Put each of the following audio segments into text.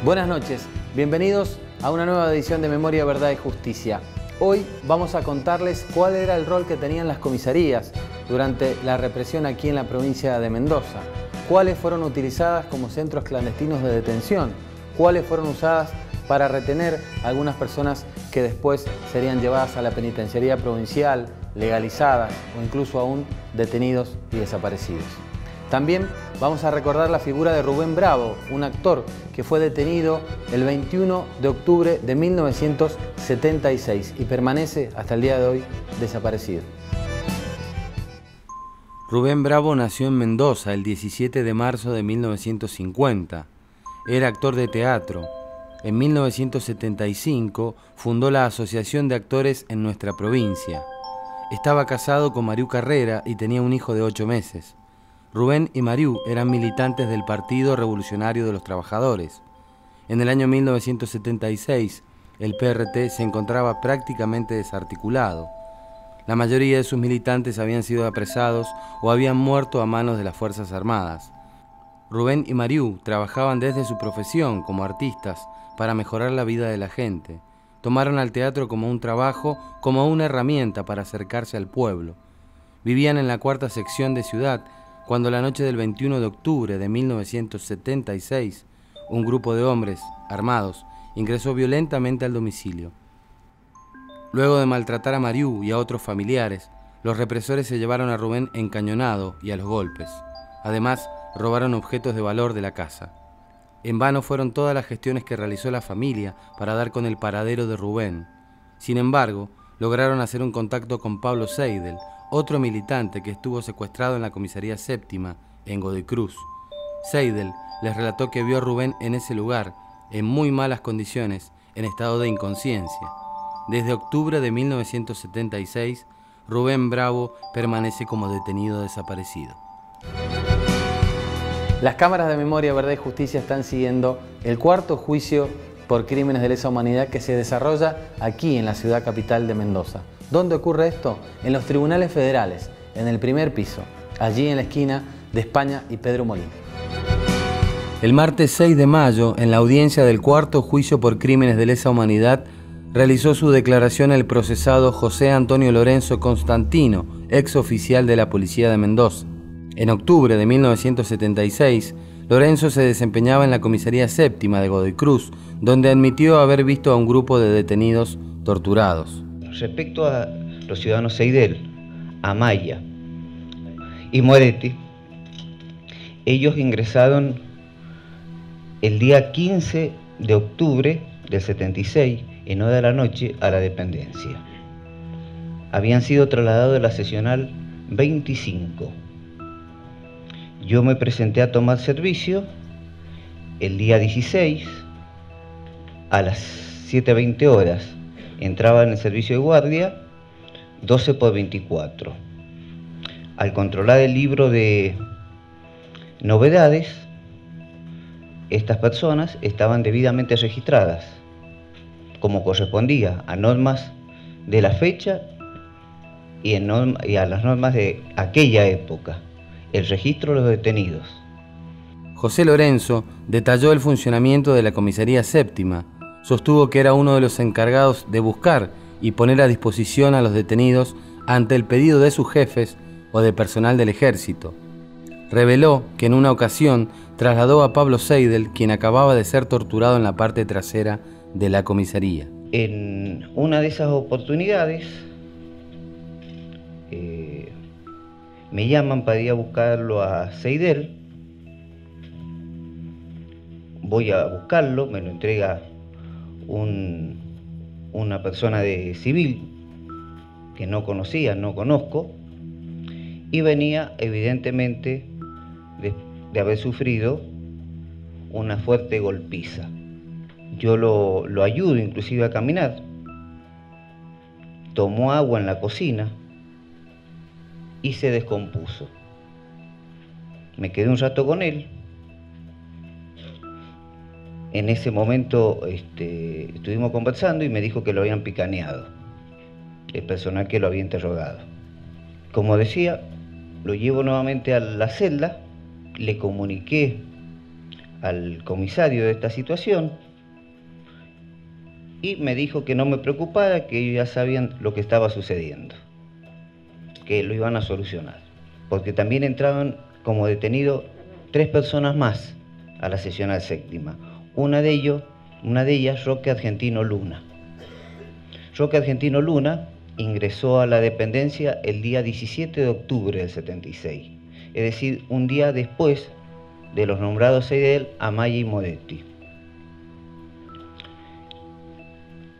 Buenas noches, bienvenidos a una nueva edición de Memoria, Verdad y Justicia. Hoy vamos a contarles cuál era el rol que tenían las comisarías durante la represión aquí en la provincia de Mendoza, cuáles fueron utilizadas como centros clandestinos de detención, cuáles fueron usadas para retener a algunas personas que después serían llevadas a la penitenciaría provincial, legalizadas o incluso aún detenidos y desaparecidos. También vamos a recordar la figura de Rubén Bravo, un actor que fue detenido el 21 de octubre de 1976 y permanece hasta el día de hoy desaparecido. Rubén Bravo nació en Mendoza el 17 de marzo de 1950. Era actor de teatro. En 1975 fundó la Asociación de Actores en nuestra provincia. Estaba casado con Mariú Carrera y tenía un hijo de 8 meses. Rubén y Mariú eran militantes del Partido Revolucionario de los Trabajadores. En el año 1976, el PRT se encontraba prácticamente desarticulado. La mayoría de sus militantes habían sido apresados o habían muerto a manos de las Fuerzas Armadas. Rubén y Mariú trabajaban desde su profesión como artistas para mejorar la vida de la gente. Tomaron al teatro como un trabajo, como una herramienta para acercarse al pueblo. Vivían en la cuarta sección de Ciudad, cuando la noche del 21 de octubre de 1976, un grupo de hombres armados ingresó violentamente al domicilio. Luego de maltratar a Mariú y a otros familiares, los represores se llevaron a Rubén encañonado y a los golpes. Además, robaron objetos de valor de la casa. En vano fueron todas las gestiones que realizó la familia para dar con el paradero de Rubén. Sin embargo, lograron hacer un contacto con Pablo Seidel, otro militante que estuvo secuestrado en la comisaría séptima, en Godoy Cruz. Seidel les relató que vio a Rubén en ese lugar, en muy malas condiciones, en estado de inconsciencia. Desde octubre de 1976, Rubén Bravo permanece como detenido desaparecido. Las cámaras de Memoria, Verdad y Justicia están siguiendo el cuarto juicio por crímenes de lesa humanidad que se desarrolla aquí en la ciudad capital de Mendoza. ¿Dónde ocurre esto? En los tribunales federales, en el primer piso, allí en la esquina de España y Pedro Molina. El martes 6 de mayo, en la audiencia del cuarto juicio por crímenes de lesa humanidad, realizó su declaración el procesado José Antonio Lorenzo Constantino, ex oficial de la Policía de Mendoza. En octubre de 1976, Lorenzo se desempeñaba en la comisaría séptima de Godoy Cruz, donde admitió haber visto a un grupo de detenidos torturados. Respecto a los ciudadanos Seidel, Amaya y Moretti, ellos ingresaron el día 15 de octubre del 76, en hora de la noche, a la dependencia. Habían sido trasladados de la seccional 25. Yo me presenté a tomar servicio el día 16 a las 7:20 horas. Entraba en el servicio de guardia 12/24. Al controlar el libro de novedades, estas personas estaban debidamente registradas, como correspondía a normas de la fecha y a las normas de aquella época, el registro de los detenidos. José Lorenzo detalló el funcionamiento de la comisaría séptima. Sostuvo que era uno de los encargados de buscar y poner a disposición a los detenidos ante el pedido de sus jefes o de personal del ejército. Reveló que en una ocasión trasladó a Pablo Seidel, quien acababa de ser torturado en la parte trasera de la comisaría. En una de esas oportunidades me llaman para ir a buscarlo a Seidel. Voy a buscarlo, me lo entrega una persona de civil que no conocía, no conozco, y venía evidentemente de haber sufrido una fuerte golpiza. Yo lo ayudo inclusive a caminar. Tomó agua en la cocina y se descompuso. Me quedé un rato con él. En ese momento estuvimos conversando y me dijo que lo habían picaneado, el personal que lo había interrogado. Como decía, lo llevo nuevamente a la celda, le comuniqué al comisario de esta situación y me dijo que no me preocupara, que ellos ya sabían lo que estaba sucediendo, que lo iban a solucionar, porque también entraban como detenidos 3 personas más a la seccional séptima. Una de ellas, Roque Argentino Luna. Roque Argentino Luna ingresó a la dependencia el día 17 de octubre del 76, es decir, un día después de los nombrados Seidel, Amaya y Moretti.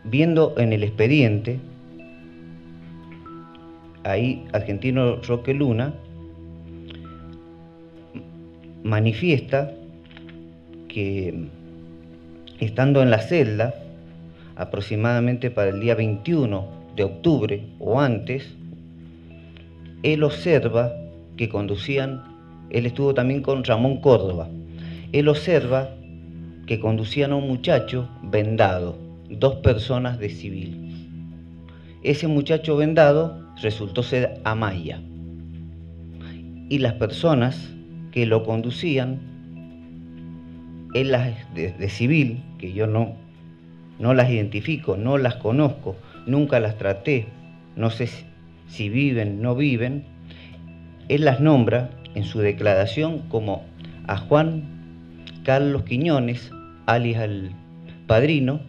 Viendo en el expediente, ahí Argentino Roque Luna manifiesta que estando en la celda, aproximadamente para el día 21 de octubre o antes, él observa que conducían, él estuvo también con Ramón Córdoba, él observa que conducían a un muchacho vendado, 2 personas de civil. Ese muchacho vendado resultó ser Amaya, y las personas que lo conducían, él las de civil, que yo no las identifico, no las conozco, nunca las traté, no sé si viven, no viven, él las nombra en su declaración como a Juan Carlos Quiñones, alias el Padrino,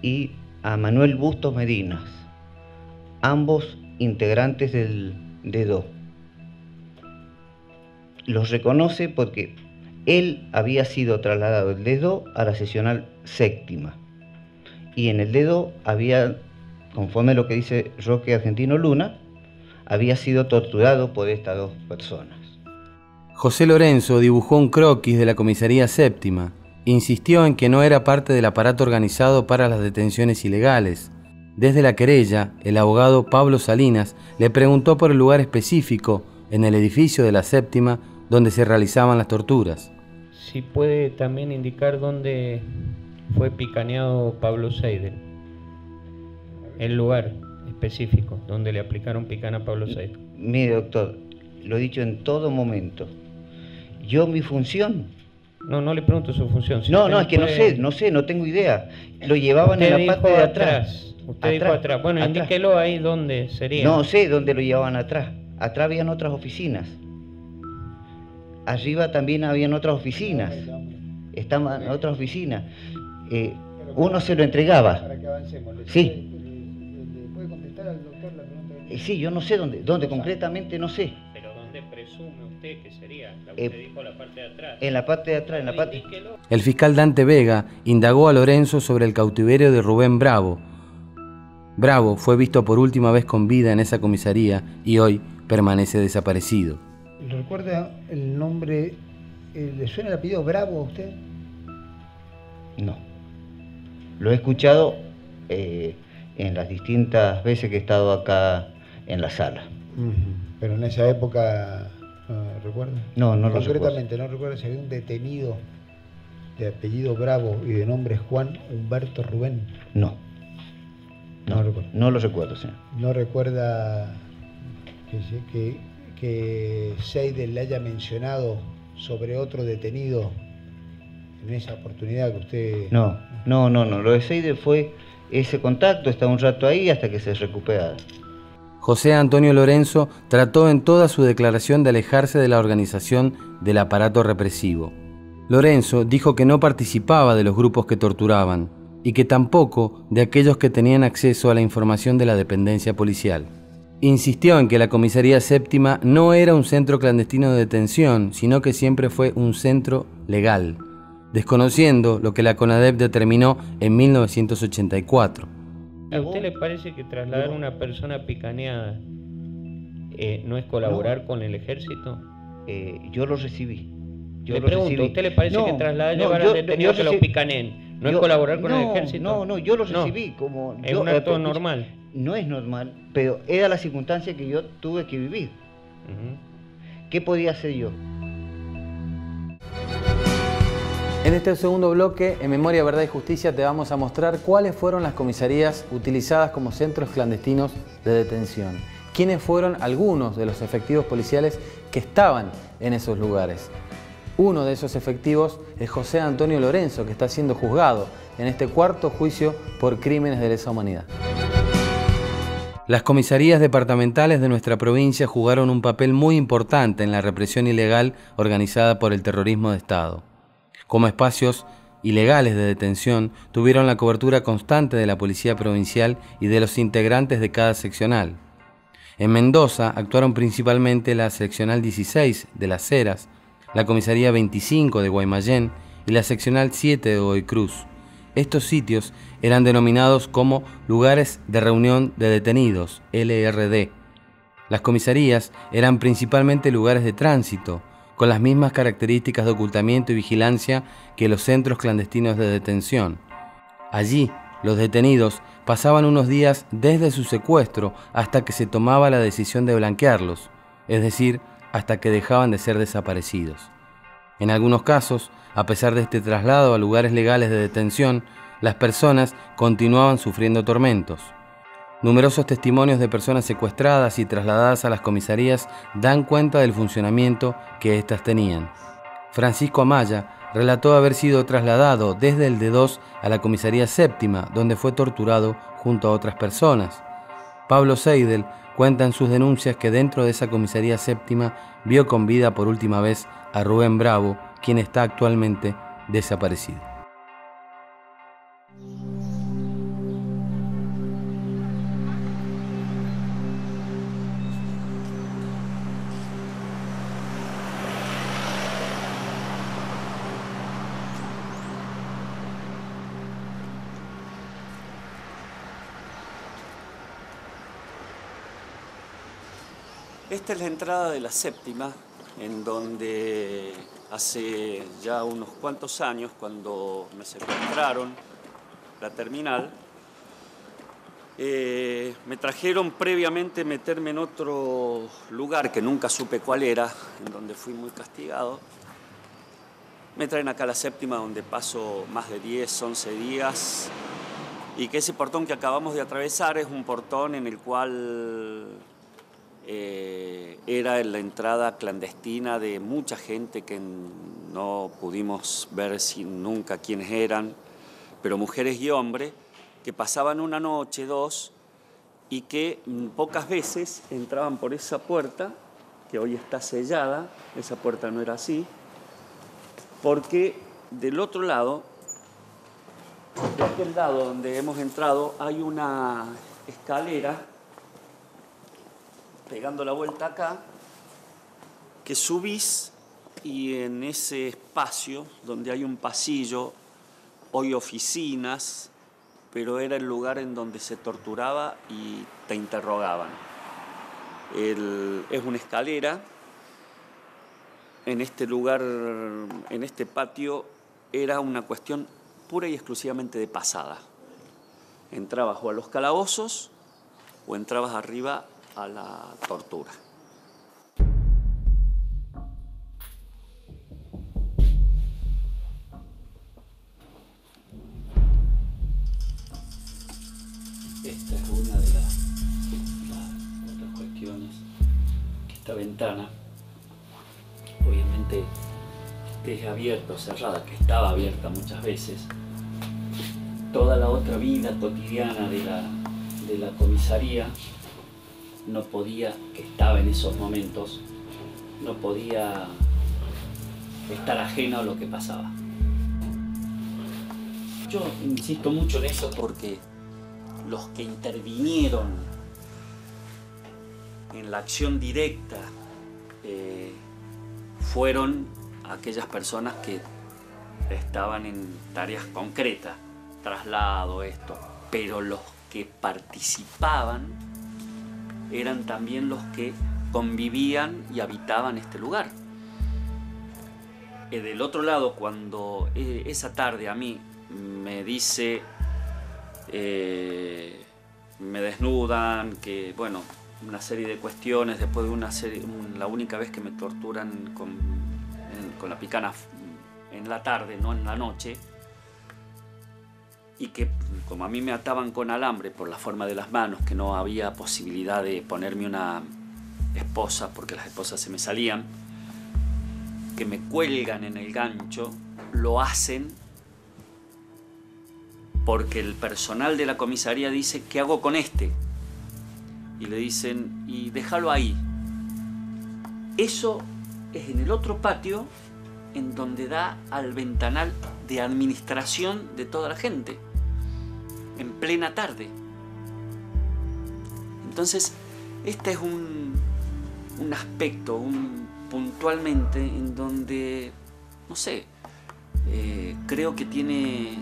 y a Manuel Bustos Medinas, ambos integrantes del DEDO. Los reconoce porque él había sido trasladado del DEDO a la seccional séptima, y en el DEDO había, conforme a lo que dice Roque Argentino Luna, había sido torturado por estas 2 personas. José Lorenzo dibujó un croquis de la comisaría séptima. Insistió en que no era parte del aparato organizado para las detenciones ilegales. Desde la querella, el abogado Pablo Salinas le preguntó por el lugar específico en el edificio de la séptima donde se realizaban las torturas. Si puede también indicar dónde fue picaneado Pablo Seidel, el lugar específico donde le aplicaron picana a Pablo Seidel. Mire, doctor, lo he dicho en todo momento. Yo, mi función... No le pregunto su función. Si no, es que puede... no sé, no tengo idea. Lo llevaban en la parte de atrás. Usted dijo atrás. Bueno, atrás. Indíquelo ahí dónde sería. No sé dónde lo llevaban atrás. Atrás habían otras oficinas. Arriba también habían otras oficinas. Estaban otras oficinas. Uno se lo entregaba. Para que avancemos. Sí. ¿Puede contestar al doctor la pregunta? Sí, yo no sé dónde concretamente no sé. Pero ¿dónde presume usted que sería? Usted dijo la parte de atrás. En la parte de atrás, en la parte... El fiscal Dante Vega indagó a Lorenzo sobre el cautiverio de Rubén Bravo. Bravo fue visto por última vez con vida en esa comisaría y hoy permanece desaparecido. ¿Recuerda el nombre? ¿Le suena el apellido Bravo a usted? No. Lo he escuchado en las distintas veces que he estado acá en la sala. Pero en esa época, ¿recuerda? No lo recuerdo. Concretamente, ¿no recuerda si había un detenido de apellido Bravo y de nombre Juan Humberto Rubén? No recuerdo. No lo recuerdo, señor. ¿No recuerda que Seidel le haya mencionado sobre otro detenido en esa oportunidad que usted... No. Lo de Seidel fue ese contacto, está un rato ahí hasta que se recupera. José Antonio Lorenzo trató en toda su declaración de alejarse de la organización del aparato represivo. Lorenzo dijo que no participaba de los grupos que torturaban y que tampoco de aquellos que tenían acceso a la información de la dependencia policial. Insistió en que la comisaría séptima no era un centro clandestino de detención, sino que siempre fue un centro legal, desconociendo lo que la CONADEP determinó en 1984. ¿A usted le parece que trasladar a una persona picaneada no es colaborar con el ejército? Yo lo recibí. Le pregunto, ¿a usted le parece que trasladar llevar al detenido que lo picaneen no es colaborar con el ejército? No, yo lo recibí como... ¿Es un acto normal? No es normal, pero era la circunstancia que yo tuve que vivir. ¿Qué podía hacer yo? En este segundo bloque, en Memoria, Verdad y Justicia, te vamos a mostrar cuáles fueron las comisarías utilizadas como centros clandestinos de detención. Quiénes fueron algunos de los efectivos policiales que estaban en esos lugares. Uno de esos efectivos es José Antonio Lorenzo, que está siendo juzgado en este cuarto juicio por crímenes de lesa humanidad. Las comisarías departamentales de nuestra provincia jugaron un papel muy importante en la represión ilegal organizada por el terrorismo de Estado. Como espacios ilegales de detención, tuvieron la cobertura constante de la Policía Provincial y de los integrantes de cada seccional. En Mendoza actuaron principalmente la seccional 16 de Las Heras, la comisaría 25 de Guaymallén y la seccional 7 de Godoy Cruz. Estos sitios eran denominados como lugares de reunión de detenidos, LRD. Las comisarías eran principalmente lugares de tránsito, con las mismas características de ocultamiento y vigilancia que los centros clandestinos de detención. Allí, los detenidos pasaban unos días desde su secuestro hasta que se tomaba la decisión de blanquearlos, es decir, hasta que dejaban de ser desaparecidos. En algunos casos, a pesar de este traslado a lugares legales de detención, las personas continuaban sufriendo tormentos. Numerosos testimonios de personas secuestradas y trasladadas a las comisarías dan cuenta del funcionamiento que éstas tenían. Francisco Amaya relató haber sido trasladado desde el D2 a la comisaría séptima, donde fue torturado junto a otras personas. Pablo Seidel cuenta en sus denuncias que dentro de esa comisaría séptima vio con vida por última vez a Rubén Bravo, quien está actualmente desaparecido. Esta es la entrada de la séptima, en donde hace ya unos cuantos años, cuando me secuestraron la terminal, me trajeron previamente meterme en otro lugar que nunca supe cuál era, en donde fui muy castigado. Me traen acá a la séptima, donde paso más de 10, 11 días, y que ese portón que acabamos de atravesar es un portón en el cual era la entrada clandestina de mucha gente que no pudimos ver nunca quiénes eran, pero mujeres y hombres que pasaban una noche, dos, y que pocas veces entraban por esa puerta, que hoy está sellada. Esa puerta no era así, porque del otro lado, de aquel lado donde hemos entrado, hay una escalera pegando la vuelta acá, que subís, y en ese espacio donde hay un pasillo, hoy oficinas, pero era el lugar en donde se torturaba y te interrogaban. Es una escalera. En este lugar, en este patio, era una cuestión pura y exclusivamente de pasada. Entrabas o a los calabozos o entrabas arriba a la tortura. Esta es una de las otras cuestiones, que esta ventana, obviamente esté abierta o cerrada, que estaba abierta muchas veces, toda la otra vida cotidiana de la comisaría no podía, que estaba en esos momentos, no podía estar ajeno a lo que pasaba. Yo insisto mucho en eso porque los que intervinieron en la acción directa fueron aquellas personas que estaban en tareas concretas, traslado, esto, pero los que participaban eran también los que convivían y habitaban este lugar. Del otro lado, cuando esa tarde a mí me dice, me desnudan, que bueno, una serie de cuestiones, después de la única vez que me torturan con la picana en la tarde, no en la noche, y que como a mí me ataban con alambre por la forma de las manos, que no había posibilidad de ponerme una esposa porque las esposas se me salían, que me cuelgan en el gancho, lo hacen porque el personal de la comisaría dice, ¿qué hago con este? Y le dicen, y déjalo ahí. Eso es en el otro patio, en donde da al ventanal de administración de toda la gente, en plena tarde. Entonces, este es un aspecto, puntualmente, en donde, no sé, creo que tiene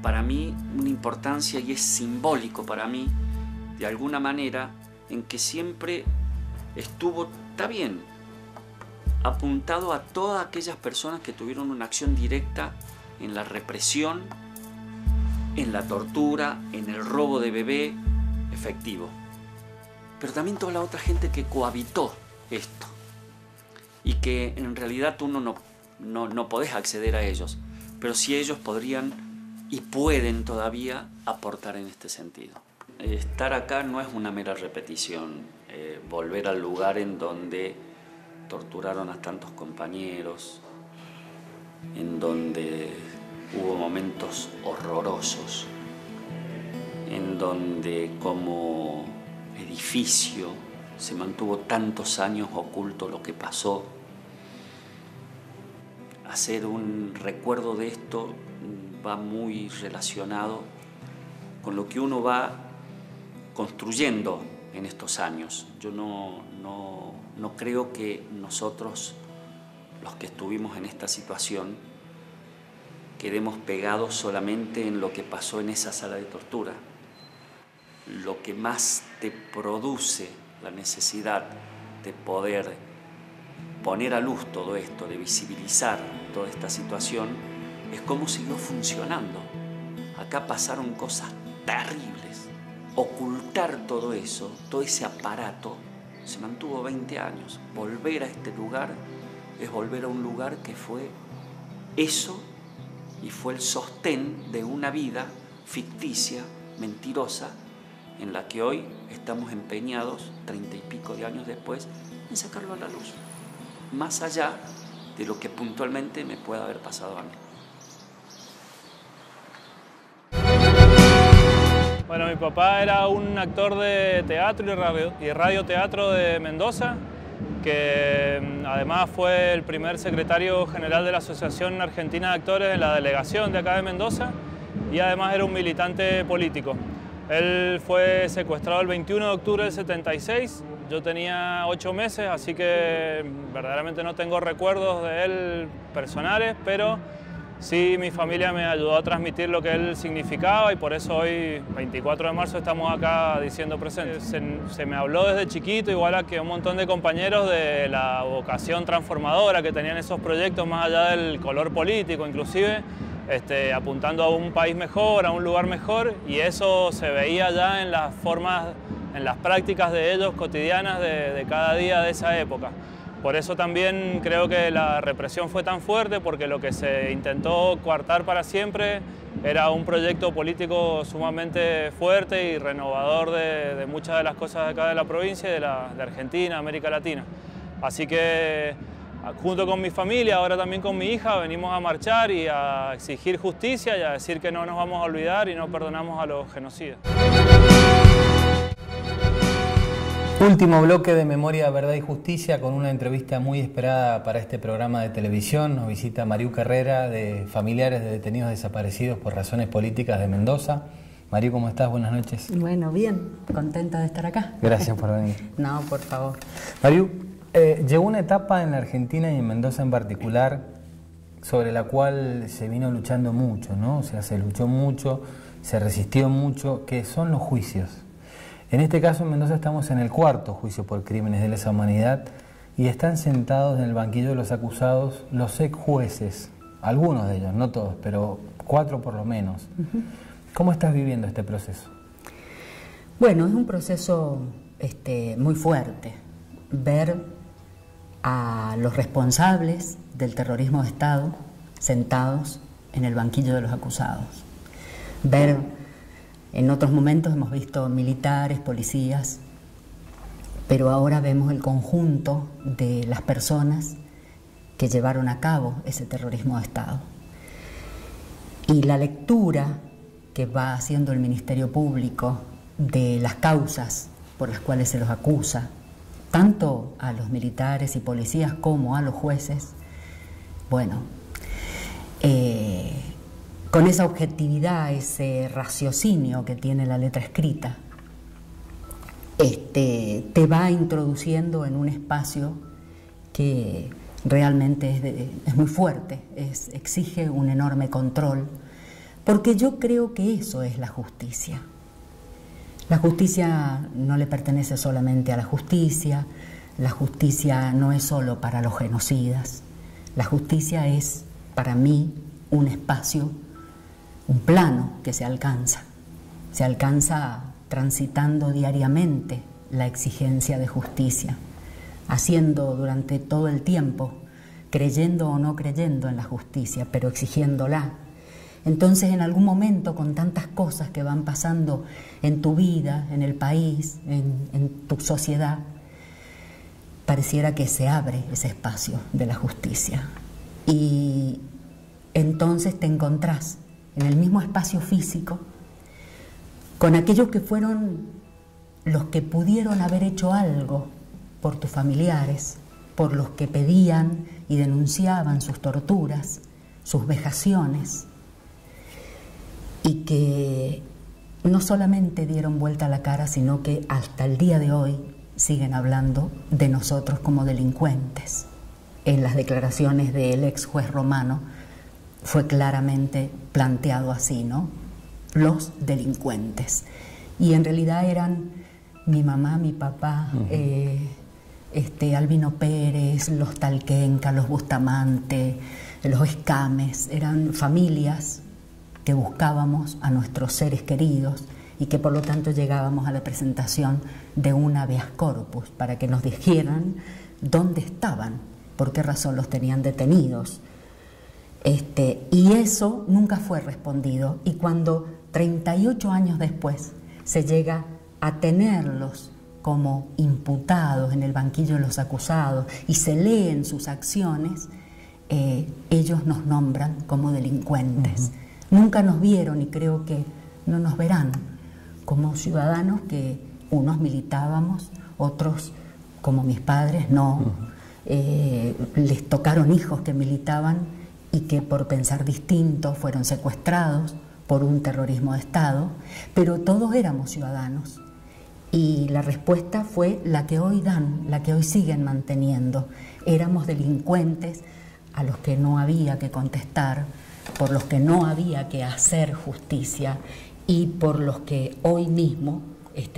para mí una importancia y es simbólico para mí, de alguna manera, en que siempre estuvo, está bien, apuntado a todas aquellas personas que tuvieron una acción directa en la represión, en la tortura, en el robo de bebé efectivo. Pero también toda la otra gente que cohabitó esto y que en realidad tú no podés acceder a ellos, pero sí ellos podrían y pueden todavía aportar en este sentido. Estar acá no es una mera repetición, volver al lugar en donde torturaron a tantos compañeros, en donde hubo momentos horrorosos, en donde como edificio se mantuvo tantos años oculto lo que pasó. Hacer un recuerdo de esto va muy relacionado con lo que uno va construyendo en estos años. Yo no creo que nosotros, los que estuvimos en esta situación, quedemos pegados solamente en lo que pasó en esa sala de tortura. Lo que más te produce la necesidad de poder poner a luz todo esto, de visibilizar toda esta situación, es cómo siguió funcionando. Acá pasaron cosas terribles. Ocultar todo eso, todo ese aparato, se mantuvo 20 años. Volver a este lugar es volver a un lugar que fue eso y fue el sostén de una vida ficticia, mentirosa, en la que hoy estamos empeñados, 30 y pico de años después, en sacarlo a la luz, más allá de lo que puntualmente me pueda haber pasado a mí. Bueno, mi papá era un actor de teatro y radioteatro de Mendoza, que además fue el primer secretario general de la Asociación Argentina de Actores en la delegación de acá de Mendoza, y además era un militante político. Él fue secuestrado el 21 de octubre del 76, yo tenía 8 meses, así que verdaderamente no tengo recuerdos de él personales, pero sí, mi familia me ayudó a transmitir lo que él significaba y por eso hoy, 24 de marzo, estamos acá diciendo presente. Se me habló desde chiquito, igual a que un montón de compañeros, de la vocación transformadora que tenían esos proyectos más allá del color político, inclusive apuntando a un país mejor, a un lugar mejor, y eso se veía ya en las formas, en las prácticas de ellos cotidianas de cada día de esa época. Por eso también creo que la represión fue tan fuerte, porque lo que se intentó coartar para siempre era un proyecto político sumamente fuerte y renovador de muchas de las cosas de acá de la provincia y de Argentina, América Latina. Así que junto con mi familia, ahora también con mi hija, venimos a marchar y a exigir justicia y a decir que no nos vamos a olvidar y no perdonamos a los genocidas. Último bloque de Memoria, Verdad y Justicia, con una entrevista muy esperada para este programa de televisión. Nos visita Mariú Carrera, de familiares de detenidos desaparecidos por razones políticas de Mendoza. Mariú, ¿cómo estás? Buenas noches. Bueno, bien, contenta de estar acá. Gracias por venir. No, por favor. Mariú, llegó una etapa en la Argentina y en Mendoza en particular sobre la cual se vino luchando mucho, ¿no? O sea, se luchó mucho, se resistió mucho, que son los juicios. En este caso, en Mendoza, estamos en el 4º juicio por crímenes de lesa humanidad y están sentados en el banquillo de los acusados los ex jueces, algunos de ellos, no todos, pero 4 por lo menos. ¿Cómo estás viviendo este proceso? Bueno, es un proceso muy fuerte. Ver a los responsables del terrorismo de Estado sentados en el banquillo de los acusados. Ver, en otros momentos hemos visto militares, policías, pero ahora vemos el conjunto de las personas que llevaron a cabo ese terrorismo de Estado. Y la lectura que va haciendo el Ministerio Público de las causas por las cuales se los acusa, tanto a los militares y policías como a los jueces, bueno, con esa objetividad, ese raciocinio que tiene la letra escrita, te va introduciendo en un espacio que realmente es muy fuerte, exige un enorme control, porque yo creo que eso es la justicia. La justicia no le pertenece solamente a la justicia no es solo para los genocidas, la justicia es para mí un espacio, un plano que se alcanza transitando diariamente la exigencia de justicia, haciendo durante todo el tiempo, creyendo o no creyendo en la justicia, pero exigiéndola. Entonces, en algún momento, con tantas cosas que van pasando en tu vida, en el país, en tu sociedad, pareciera que se abre ese espacio de la justicia. Y entonces te encontrás en el mismo espacio físico con aquellos que fueron los que pudieron haber hecho algo por tus familiares, por los que pedían y denunciaban sus torturas, sus vejaciones, y que no solamente dieron vuelta a la cara, sino que hasta el día de hoy siguen hablando de nosotros como delincuentes. En las declaraciones del ex juez Romano fue claramente planteado así, ¿no? Los delincuentes. Y en realidad eran mi mamá, mi papá, Albino Pérez, los Talquenca, los Bustamante, los Escames, eran familias que buscábamos a nuestros seres queridos y que por lo tanto llegábamos a la presentación de un habeas corpus para que nos dijeran dónde estaban, por qué razón los tenían detenidos. Y eso nunca fue respondido, y cuando 38 años después se llega a tenerlos como imputados en el banquillo de los acusados y se leen sus acciones, ellos nos nombran como delincuentes. Nunca nos vieron y creo que no nos verán como ciudadanos que unos militábamos, otros como mis padres no. Les tocaron hijos que militaban y que por pensar distinto fueron secuestrados por un terrorismo de Estado, pero todos éramos ciudadanos. Y la respuesta fue la que hoy dan, la que hoy siguen manteniendo. Éramos delincuentes a los que no había que contestar, por los que no había que hacer justicia y por los que hoy mismo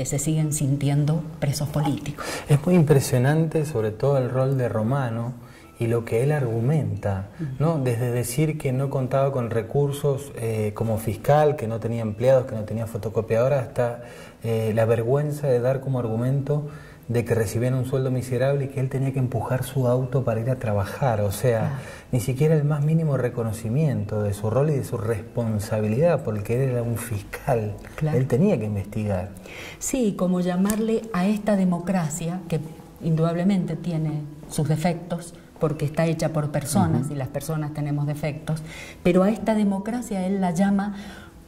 se siguen sintiendo presos políticos. Es muy impresionante sobre todo el rol de Romano y lo que él argumenta, ¿no? Desde decir que no contaba con recursos como fiscal, que no tenía empleados, que no tenía fotocopiadora, hasta la vergüenza de dar como argumento de que recibían un sueldo miserable y que él tenía que empujar su auto para ir a trabajar. O sea, ni siquiera el más mínimo reconocimiento de su rol y de su responsabilidad, porque él era un fiscal. Él tenía que investigar. Sí, como llamarle a esta democracia, que indudablemente tiene sus defectos, porque está hecha por personas y las personas tenemos defectos, pero a esta democracia él la llama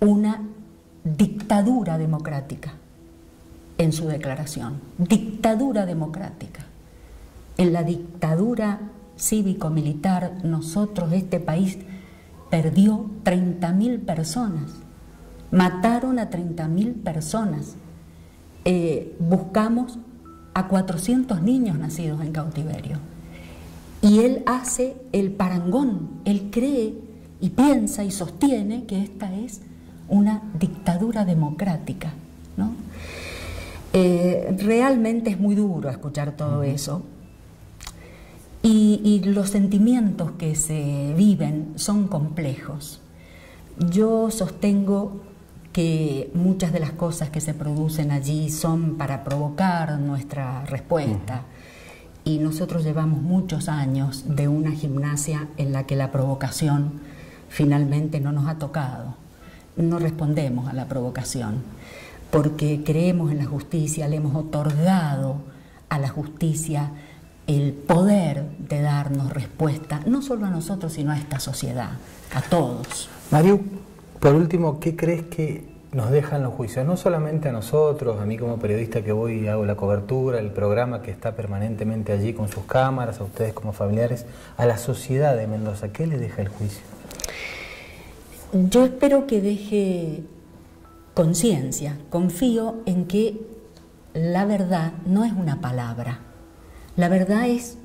una dictadura democrática en su declaración. Dictadura democrática. En la dictadura cívico-militar nosotros, este país, perdió 30.000 personas. Mataron a 30.000 personas. Buscamos a 400 niños nacidos en cautiverio. Y él hace el parangón, él cree y piensa y sostiene que esta es una dictadura democrática, ¿no? Realmente es muy duro escuchar todo eso y los sentimientos que se viven son complejos. Yo sostengo que muchas de las cosas que se producen allí son para provocar nuestra respuesta. Y nosotros llevamos muchos años de una gimnasia en la que la provocación finalmente no nos ha tocado. No respondemos a la provocación, porque creemos en la justicia, le hemos otorgado a la justicia el poder de darnos respuesta, no solo a nosotros, sino a esta sociedad, a todos. Mariu, por último, ¿qué crees que nos dejan los juicios? No solamente a nosotros, a mí como periodista que voy y hago la cobertura, el programa que está permanentemente allí con sus cámaras, a ustedes como familiares, a la sociedad de Mendoza, ¿qué le deja el juicio? Yo espero que deje conciencia, confío en que la verdad no es una palabra, la verdad es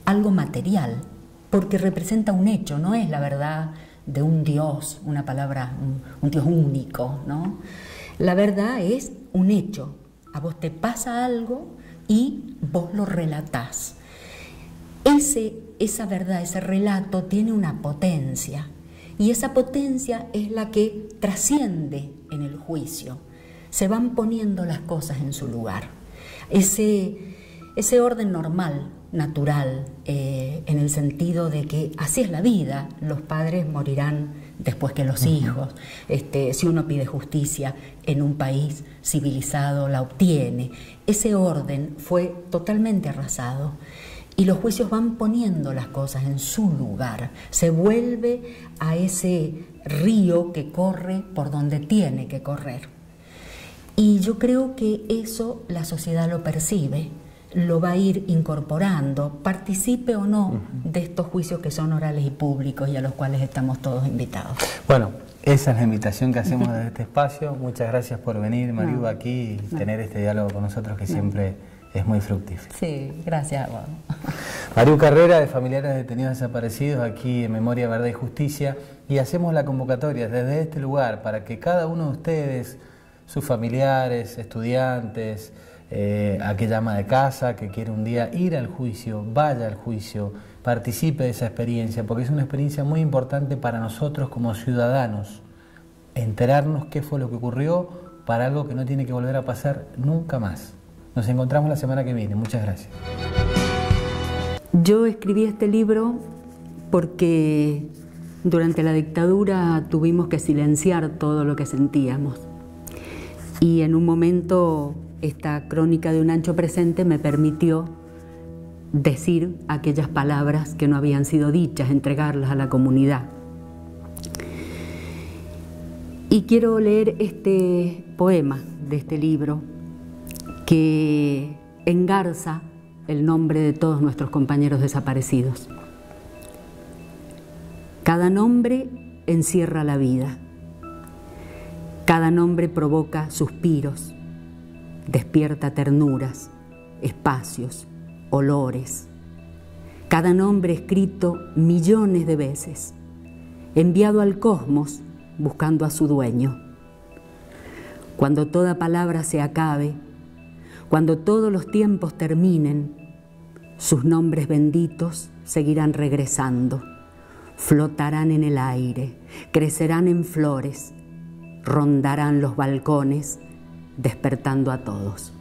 algo material, porque representa un hecho, no es la verdad de un Dios, una palabra, un Dios único, ¿no? La verdad es un hecho, a vos te pasa algo y vos lo relatás. Esa verdad, ese relato tiene una potencia, y esa potencia es la que trasciende en el juicio. Se van poniendo las cosas en su lugar. Ese orden normal, natural, en el sentido de que así es la vida, los padres morirán después que los hijos, si uno pide justicia en un país civilizado la obtiene. Ese orden fue totalmente arrasado y los juicios van poniendo las cosas en su lugar, se vuelve a ese río que corre por donde tiene que correr. Y yo creo que eso la sociedad lo percibe, lo va a ir incorporando, participe o no de estos juicios que son orales y públicos y a los cuales estamos todos invitados. Bueno, esa es la invitación que hacemos desde este espacio. Muchas gracias por venir, Mariu, aquí y tener este diálogo con nosotros que siempre es muy fructífero. Sí, gracias a vos. Mariu Carrera, de Familiares Detenidos Desaparecidos, aquí en Memoria, Verdad y Justicia, y hacemos la convocatoria desde este lugar para que cada uno de ustedes, sus familiares, estudiantes, aquella ama de casa que quiere un día ir al juicio, vaya al juicio, participe de esa experiencia, porque es una experiencia muy importante para nosotros como ciudadanos, enterarnos qué fue lo que ocurrió para algo que no tiene que volver a pasar nunca más. Nos encontramos la semana que viene. Muchas gracias. Yo escribí este libro porque durante la dictadura tuvimos que silenciar todo lo que sentíamos. Y en un momento esta crónica de un ancho presente me permitió decir aquellas palabras que no habían sido dichas, entregarlas a la comunidad. Y quiero leer este poema de este libro que engarza el nombre de todos nuestros compañeros desaparecidos. Cada nombre encierra la vida. Cada nombre provoca suspiros, despierta ternuras, espacios, olores. Cada nombre escrito millones de veces, enviado al cosmos buscando a su dueño. Cuando toda palabra se acabe, cuando todos los tiempos terminen, sus nombres benditos seguirán regresando, flotarán en el aire, crecerán en flores, rondarán los balcones, despertando a todos.